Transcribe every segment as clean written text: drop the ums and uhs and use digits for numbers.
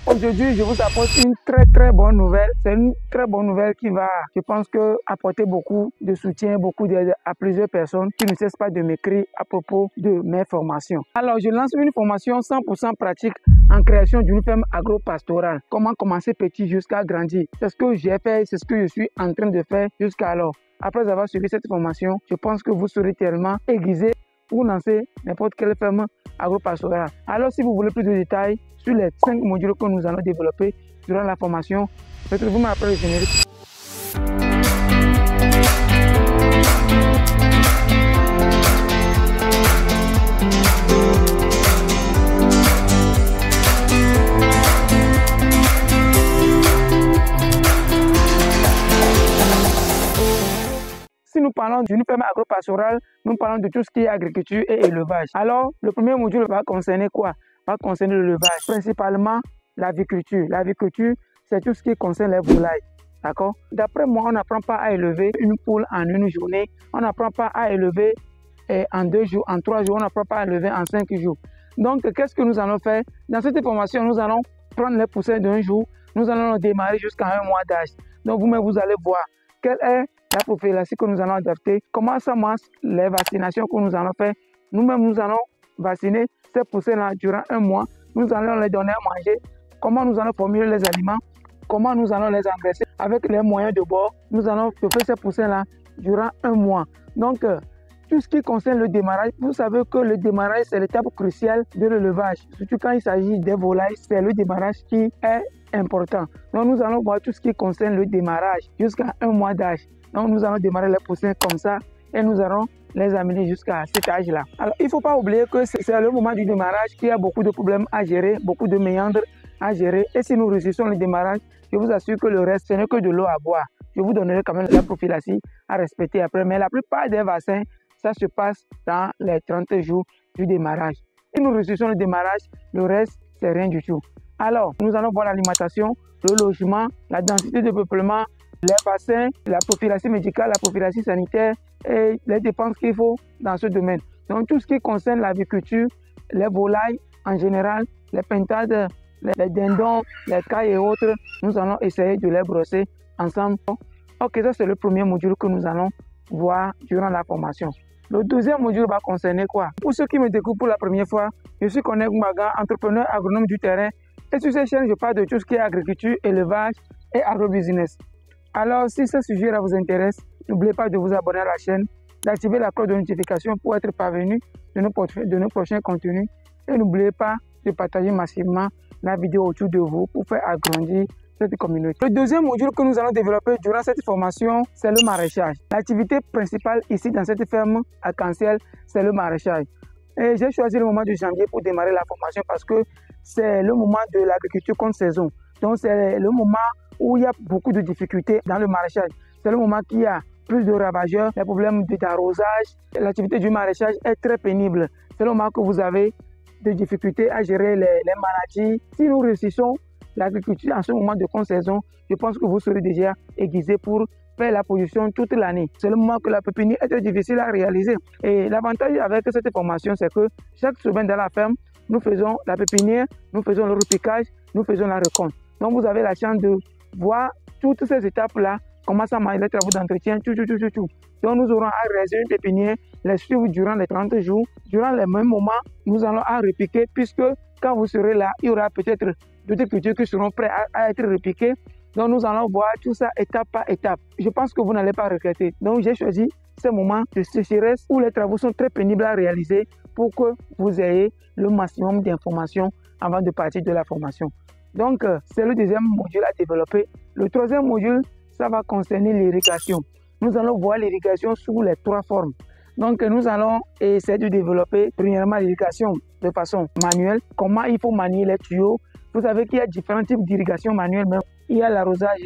Aujourd'hui, je vous apporte une très bonne nouvelle. C'est une très bonne nouvelle qui va, je pense, apporter beaucoup de soutien, beaucoup d'aide à plusieurs personnes qui ne cessent pas de m'écrire à propos de mes formations. Alors, je lance une formation 100% pratique en création d'une ferme agro-pastorale. Comment commencer petit jusqu'à grandir. C'est ce que j'ai fait, c'est ce que je suis en train de faire jusqu'alors. Après avoir suivi cette formation, je pense que vous serez tellement aiguisé pour lancer n'importe quelle ferme agro-pastorale. Alors, si vous voulez plus de détails sur les 5 modules que nous allons développer durant la formation, retrouvez-moi après le générique. Si nous parlons d'une ferme agro-pastorale, nous parlons de tout ce qui est agriculture et élevage. Alors, le premier module va concerner quoi? Va concerner l'élevage, principalement l'aviculture. L'aviculture, c'est tout ce qui concerne les volailles. D'accord? D'après moi, on n'apprend pas à élever une poule en une journée. On n'apprend pas à élever en 2 jours, en 3 jours. On n'apprend pas à élever en 5 jours. Donc, qu'est-ce que nous allons faire? Dans cette formation, nous allons prendre les poussins d'un jour. Nous allons démarrer jusqu'à 1 mois d'âge. Donc, vous-même, vous allez voir quelle est la prophylaxie que nous allons adapter, comment ça marche, les vaccinations que nous allons faire. Nous-mêmes, nous allons vacciner ces poussins-là durant 1 mois. Nous allons les donner à manger. Comment nous allons formuler les aliments, comment nous allons les engraisser avec les moyens de bord. Nous allons chauffer ces poussins-là durant 1 mois. Donc, tout ce qui concerne le démarrage, vous savez que le démarrage, c'est l'étape cruciale de l'élevage. Surtout quand il s'agit des volailles, c'est le démarrage qui est important. Donc, nous allons voir tout ce qui concerne le démarrage jusqu'à 1 mois d'âge. Donc, nous allons démarrer les poussins comme ça et nous allons les amener jusqu'à cet âge-là. Alors, il ne faut pas oublier que c'est le moment du démarrage qui a beaucoup de problèmes à gérer, beaucoup de méandres à gérer. Et si nous réussissons le démarrage, je vous assure que le reste, ce n'est que de l'eau à boire. Je vous donnerai quand même la prophylaxie à respecter après. Mais la plupart des vaccins, ça se passe dans les 30 jours du démarrage. Si nous réussissons le démarrage, le reste, c'est rien du tout. Alors, nous allons voir l'alimentation, le logement, la densité de peuplement, les vaccins, la prophylaxie médicale, la prophylaxie sanitaire et les dépenses qu'il faut dans ce domaine. Donc, tout ce qui concerne l'aviculture, les volailles en général, les pintades, les dindons, les cailles et autres, nous allons essayer de les brosser ensemble. Ok, ça c'est le premier module que nous allons voir durant la formation. Le deuxième module va concerner quoi? Pour ceux qui me découvrent pour la première fois, je suis Koné Goumaga, entrepreneur agronome du terrain. Et sur cette chaîne, je parle de tout ce qui est agriculture, élevage et agrobusiness. Alors, si ce sujet-là vous intéresse, n'oubliez pas de vous abonner à la chaîne, d'activer la cloche de notification pour être parvenu de nos prochains contenus. Et n'oubliez pas de partager massivement la vidéo autour de vous pour faire agrandir cette communauté. Le deuxième module que nous allons développer durant cette formation, c'est le maraîchage. L'activité principale ici dans cette ferme à Canciel, c'est le maraîchage. Et j'ai choisi le moment de janvier pour démarrer la formation parce que c'est le moment de l'agriculture contre saison. Donc c'est le moment où il y a beaucoup de difficultés dans le maraîchage. C'est le moment qu'il y a plus de ravageurs, les problèmes d'arrosage. L'activité du maraîchage est très pénible. C'est le moment que vous avez de difficultés à gérer les maladies. Si nous réussissons l'agriculture en ce moment de contre-saison, je pense que vous serez déjà aiguisé pour faire la production toute l'année. C'est le moment que la pépinière est très difficile à réaliser. Et l'avantage avec cette formation, c'est que chaque semaine dans la ferme, nous faisons la pépinière, nous faisons le repiquage, nous faisons la récolte. Donc vous avez la chance de voir toutes ces étapes-là, comment ça marche, les travaux d'entretien, tout. Donc nous aurons à réaliser une pépinière, les suivre durant les 30 jours. Durant les mêmes moments, nous allons à repiquer, puisque quand vous serez là, il y aura peut-être d'autres cultures qui seront prêtes à être repiquées. Donc nous allons voir tout ça étape par étape. Je pense que vous n'allez pas regretter. Donc j'ai choisi ces moments de sécheresse où les travaux sont très pénibles à réaliser pour que vous ayez le maximum d'informations avant de partir de la formation. Donc c'est le deuxième module à développer. Le troisième module, ça va concerner l'irrigation. Nous allons voir l'irrigation sous les 3 formes. Donc nous allons essayer de développer premièrement l'irrigation de façon manuelle. Comment il faut manier les tuyaux. Vous savez qu'il y a différents types d'irrigation manuelle. Il y a l'arrosage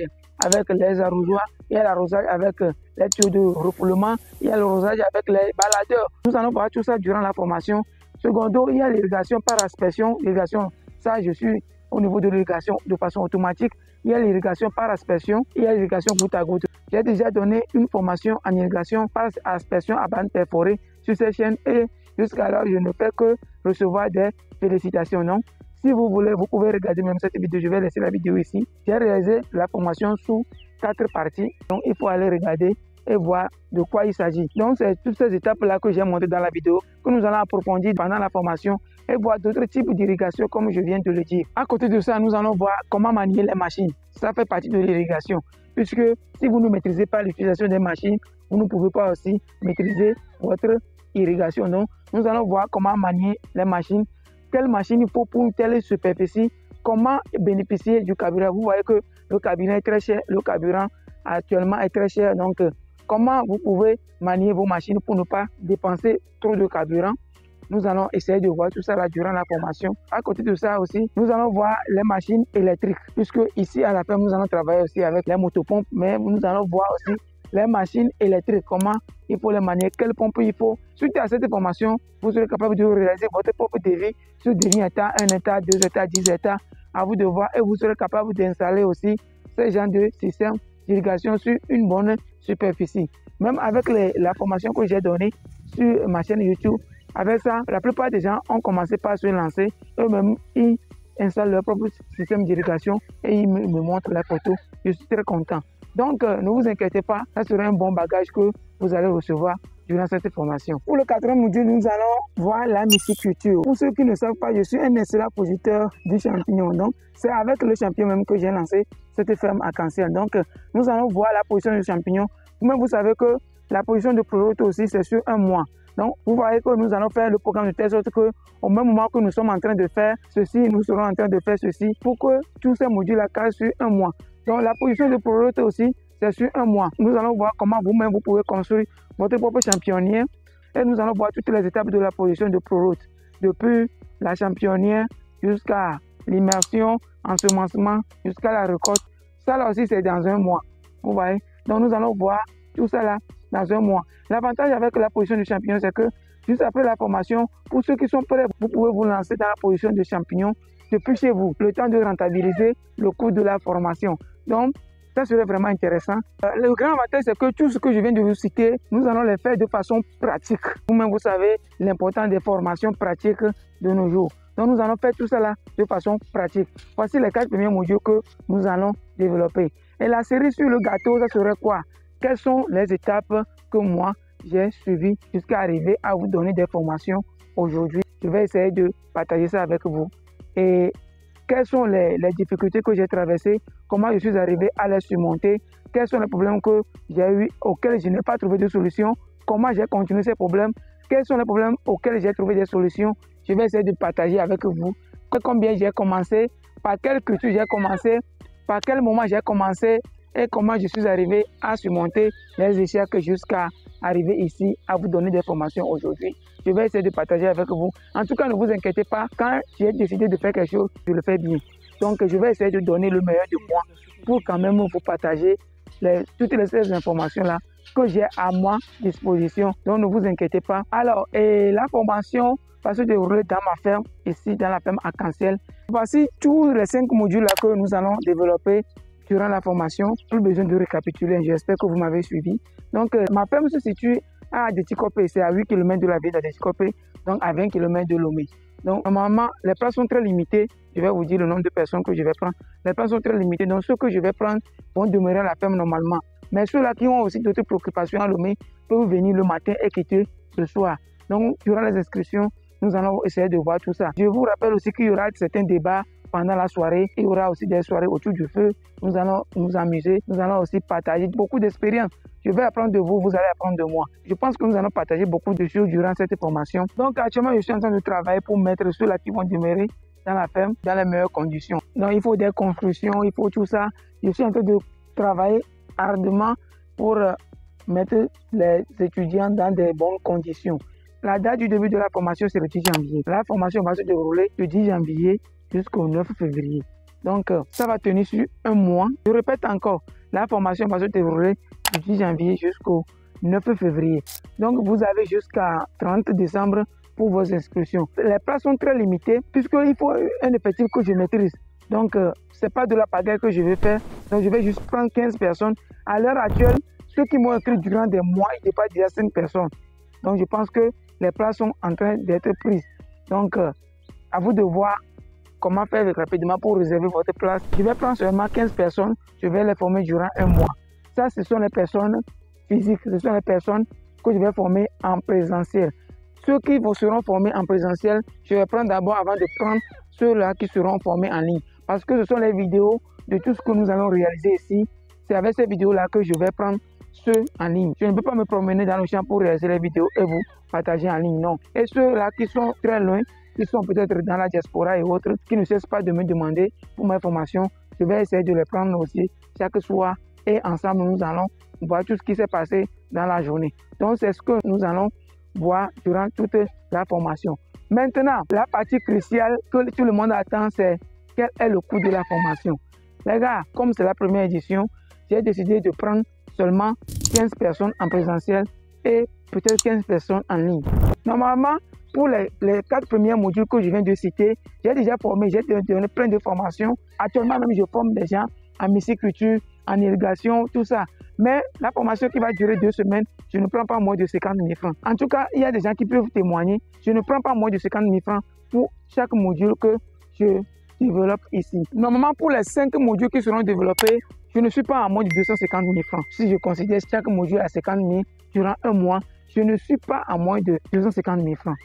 avec les arrosoirs, il y a l'arrosage avec les tuyaux de refoulement, il y a l'arrosage avec les baladeurs. Nous allons voir tout ça durant la formation. Secondo, il y a l'irrigation par aspersion. L'irrigation, ça je suis au niveau de l'irrigation de façon automatique. Il y a l'irrigation par aspersion, il y a l'irrigation goutte à goutte. J'ai déjà donné une formation en irrigation par aspersion à bande perforée sur cette chaîne et jusqu'à là, je ne fais que recevoir des félicitations. Non, Si vous voulez, vous pouvez regarder même cette vidéo. Je vais laisser la vidéo ici. J'ai réalisé la formation sous 4 parties. Donc, il faut aller regarder et voir de quoi il s'agit. Donc, c'est toutes ces étapes-là que j'ai montrées dans la vidéo que nous allons approfondir pendant la formation et voir d'autres types d'irrigation comme je viens de le dire. À côté de ça, nous allons voir comment manier les machines. Ça fait partie de l'irrigation. Puisque si vous ne maîtrisez pas l'utilisation des machines, vous ne pouvez pas aussi maîtriser votre irrigation. Donc, nous allons voir comment manier les machines, quelle machine il faut pour une telle superficie, comment bénéficier du carburant. Vous voyez que le carburant est très cher, le carburant actuellement est très cher. Donc, comment vous pouvez manier vos machines pour ne pas dépenser trop de carburant. Nous allons essayer de voir tout ça là durant la formation. À côté de ça aussi, nous allons voir les machines électriques. Puisque ici à la ferme, nous allons travailler aussi avec les motopompes, mais nous allons voir aussi les machines électriques, comment il faut les manier, quelle pompe il faut. Suite à cette formation, vous serez capable de réaliser votre propre devis sur devis hectares, 1 hectare, 2 hectares, 10 hectares. À vous de voir et vous serez capable d'installer aussi ce genre de système d'irrigation sur une bonne superficie. Même avec la formation que j'ai donnée sur ma chaîne YouTube, avec ça, la plupart des gens ont commencé par se lancer. Eux-mêmes, ils installent leur propre système d'irrigation et ils me montrent la photo. Je suis très content. Donc, ne vous inquiétez pas, ça sera un bon bagage que vous allez recevoir durant cette formation. Pour le 4e module, nous allons voir la myciculture. Pour ceux qui ne savent pas, je suis un excellent producteur du champignon. Donc, c'est avec le champignon même que j'ai lancé cette ferme arc-en-ciel. Donc, nous allons voir la position du champignon. Vous-même, vous savez que la position de prorote aussi, c'est sur un mois. Donc, vous voyez que nous allons faire le programme de telle sorte qu'au même moment que nous sommes en train de faire ceci, nous serons en train de faire ceci pour que tous ces modules cassent sur un mois. Donc, la position de prorote aussi, c'est sur un mois. Nous allons voir comment vous-même vous pouvez construire votre propre championnière et nous allons voir toutes les étapes de la position de prorote, depuis la championnière jusqu'à l'immersion, ensemencement, jusqu'à la récolte. Ça là aussi, c'est dans un mois. Vous voyez? Donc, nous allons voir tout ça là dans un mois. L'avantage avec la position de champignon, c'est que juste après la formation, pour ceux qui sont prêts, vous pouvez vous lancer dans la position de champignon depuis chez vous, le temps de rentabiliser le coût de la formation. Donc, ça serait vraiment intéressant. Le grand avantage, c'est que tout ce que je viens de vous citer, nous allons les faire de façon pratique. Vous-même, vous savez l'importance des formations pratiques de nos jours. Donc, nous allons faire tout ça là de façon pratique. Voici les 4 premiers modules que nous allons développer. Et la série sur le gâteau, ça serait quoi? Quelles sont les étapes que moi, j'ai suivies jusqu'à arriver à vous donner des formations aujourd'hui? Je vais essayer de partager ça avec vous. Et quelles sont les difficultés que j'ai traversées? Comment je suis arrivé à les surmonter? Quels sont les problèmes que j'ai eu auxquels je n'ai pas trouvé de solution? Comment j'ai continué ces problèmes? Quels sont les problèmes auxquels j'ai trouvé des solutions? Je vais essayer de partager avec vous. Combien j'ai commencé? Par quelle culture j'ai commencé? Par quel moment j'ai commencé? Et comment je suis arrivé à surmonter les échecs jusqu'à arriver ici à vous donner des formations aujourd'hui. Je vais essayer de partager avec vous. En tout cas, ne vous inquiétez pas, quand j'ai décidé de faire quelque chose, je le fais bien. Donc, je vais essayer de donner le meilleur de moi pour quand même vous partager toutes ces informations-là que j'ai à ma disposition. Donc, ne vous inquiétez pas. Alors, la formation va se dérouler dans ma ferme, ici dans la ferme arc-en-ciel. Voici tous les 5 modules-là que nous allons développer durant la formation. Plus besoin de récapituler, j'espère que vous m'avez suivi. Donc, ma ferme se situe à Adétikopé, c'est à 8 km de la ville d'Adétikopé, donc à 20 km de Lomé. Donc, normalement, les places sont très limitées. Je vais vous dire le nombre de personnes que je vais prendre. Les places sont très limitées, donc ceux que je vais prendre vont demeurer à la ferme normalement. Mais ceux-là qui ont aussi d'autres préoccupations à Lomé peuvent venir le matin et quitter le soir. Donc, durant les inscriptions, nous allons essayer de voir tout ça. Je vous rappelle aussi qu'il y aura certains débats pendant la soirée. Il y aura aussi des soirées autour du feu. Nous allons nous amuser. Nous allons aussi partager beaucoup d'expériences. Je vais apprendre de vous, vous allez apprendre de moi. Je pense que nous allons partager beaucoup de choses durant cette formation. Donc actuellement, je suis en train de travailler pour mettre ceux-là qui vont demeurer dans la ferme dans les meilleures conditions. Donc il faut des constructions, il faut tout ça. Je suis en train de travailler ardemment pour mettre les étudiants dans des bonnes conditions. La date du début de la formation, c'est le 10 janvier. La formation va se dérouler du 10 janvier jusqu'au 9 février. Donc, ça va tenir sur un mois. Je répète encore, la formation va se dérouler du 10 janvier jusqu'au 9 février. Donc, vous avez jusqu'à 30 décembre pour vos inscriptions. Les places sont très limitées puisqu'il faut un effectif que je maîtrise. Donc, ce n'est pas de la pagaille que je vais faire. Donc, je vais juste prendre 15 personnes. À l'heure actuelle, ceux qui m'ont écrit durant des mois, il n'y a pas déjà 5 personnes. Donc, je pense que les places sont en train d'être prises. Donc, à vous de voir comment faire rapidement pour réserver votre place. Je vais prendre seulement 15 personnes, je vais les former durant un mois. Ça, ce sont les personnes physiques, ce sont les personnes que je vais former en présentiel. Ceux qui seront formés en présentiel, je vais prendre d'abord avant de prendre ceux-là qui seront formés en ligne. Parce que ce sont les vidéos de tout ce que nous allons réaliser ici. C'est avec ces vidéos-là que je vais prendre ceux en ligne. Je ne peux pas me promener dans le champ pour réaliser les vidéos et vous partager en ligne, non. Et ceux-là qui sont très loin, qui sont peut-être dans la diaspora et autres, qui ne cessent pas de me demander pour ma formation, je vais essayer de les prendre aussi chaque soir et ensemble nous allons voir tout ce qui s'est passé dans la journée. Donc c'est ce que nous allons voir durant toute la formation. Maintenant, la partie cruciale que tout le monde attend, c'est quel est le coût de la formation. Les gars, comme c'est la première édition, j'ai décidé de prendre seulement 15 personnes en présentiel et peut-être 15 personnes en ligne. Normalement, pour les 4 premiers modules que je viens de citer, j'ai déjà formé, j'ai donné plein de formations. Actuellement même, je forme des gens en myciculture, en irrigation, tout ça. Mais la formation qui va durer 2 semaines, je ne prends pas moins de 50 000 francs. En tout cas, il y a des gens qui peuvent témoigner. Je ne prends pas moins de 50 000 francs pour chaque module que je développe ici. Normalement, pour les 5 modules qui seront développés, je ne suis pas à moins de 250 000 francs. Si je considère chaque module à 50 000 durant un mois, je ne suis pas à moins de 250 000 francs.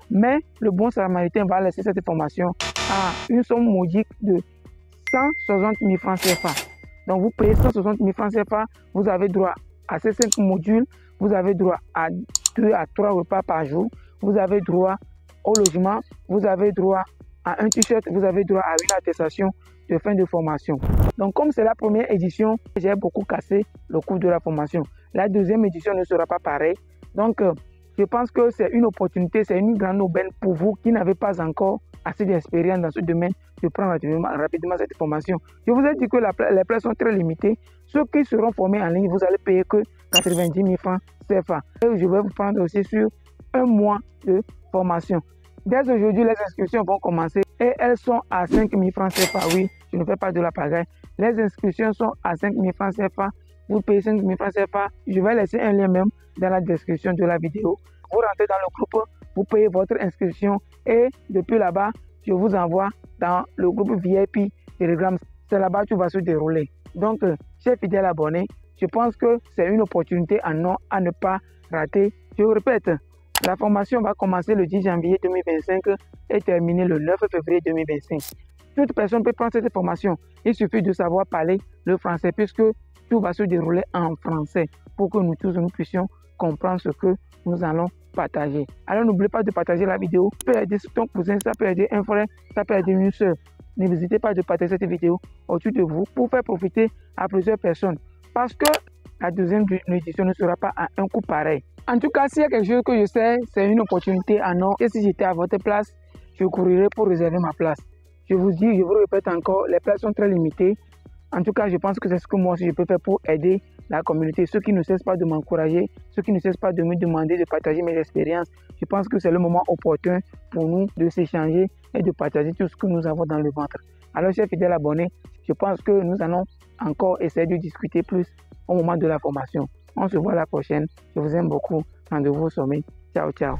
Mais le bon samaritain va laisser cette formation à une somme modique de 160 000 francs CFA. Donc vous payez 160 000 francs CFA, vous avez droit à ces 5 modules, vous avez droit à 2 à 3 repas par jour, vous avez droit au logement, vous avez droit à un t-shirt, vous avez droit à une attestation de fin de formation. Donc comme c'est la première édition, j'ai beaucoup cassé le coût de la formation. La deuxième édition ne sera pas pareille. Donc je pense que c'est une opportunité, c'est une grande aubaine pour vous qui n'avez pas encore assez d'expérience dans ce domaine de prendre rapidement cette formation. Je vous ai dit que les places sont très limitées. Ceux qui seront formés en ligne, vous allez payer que 90 000 francs CFA. Et je vais vous prendre aussi sur un mois de formation. Dès aujourd'hui, les inscriptions vont commencer et elles sont à 5 000 francs CFA. Oui, je ne fais pas de la pagaille. Les inscriptions sont à 5 000 francs CFA. Vous payez 5 000 francs CFA. Je vais laisser un lien même dans la description de la vidéo. Vous rentrez dans le groupe, vous payez votre inscription et depuis là-bas, je vous envoie dans le groupe VIP Telegram. C'est là-bas que tout va se dérouler. Donc, chers fidèles abonnés, je pense que c'est une opportunité à ne pas rater. Je vous répète, la formation va commencer le 10 janvier 2025 et terminer le 9 février 2025. Toute personne peut prendre cette formation. Il suffit de savoir parler le français puisque tout va se dérouler en français pour que nous tous nous puissions comprendre ce que nous allons partager. Alors n'oubliez pas de partager la vidéo. Ça peut aider ton cousin, ça peut aider un frère, ça peut aider une soeur. N'hésitez pas de partager cette vidéo autour de vous pour faire profiter à plusieurs personnes. Parce que la deuxième édition ne sera pas à un coup pareil. En tout cas, s'il y a quelque chose que je sais, c'est une opportunité à non. Et si j'étais à votre place, je courirais pour réserver ma place. Je vous dis, je vous répète encore, les places sont très limitées. En tout cas, je pense que c'est ce que moi aussi je peux faire pour aider la communauté. Ceux qui ne cessent pas de m'encourager, ceux qui ne cessent pas de me demander de partager mes expériences. Je pense que c'est le moment opportun pour nous de s'échanger et de partager tout ce que nous avons dans le ventre. Alors, chers fidèles abonnés, je pense que nous allons encore essayer de discuter plus au moment de la formation. On se voit la prochaine. Je vous aime beaucoup. Rendez-vous au sommet. Ciao, ciao.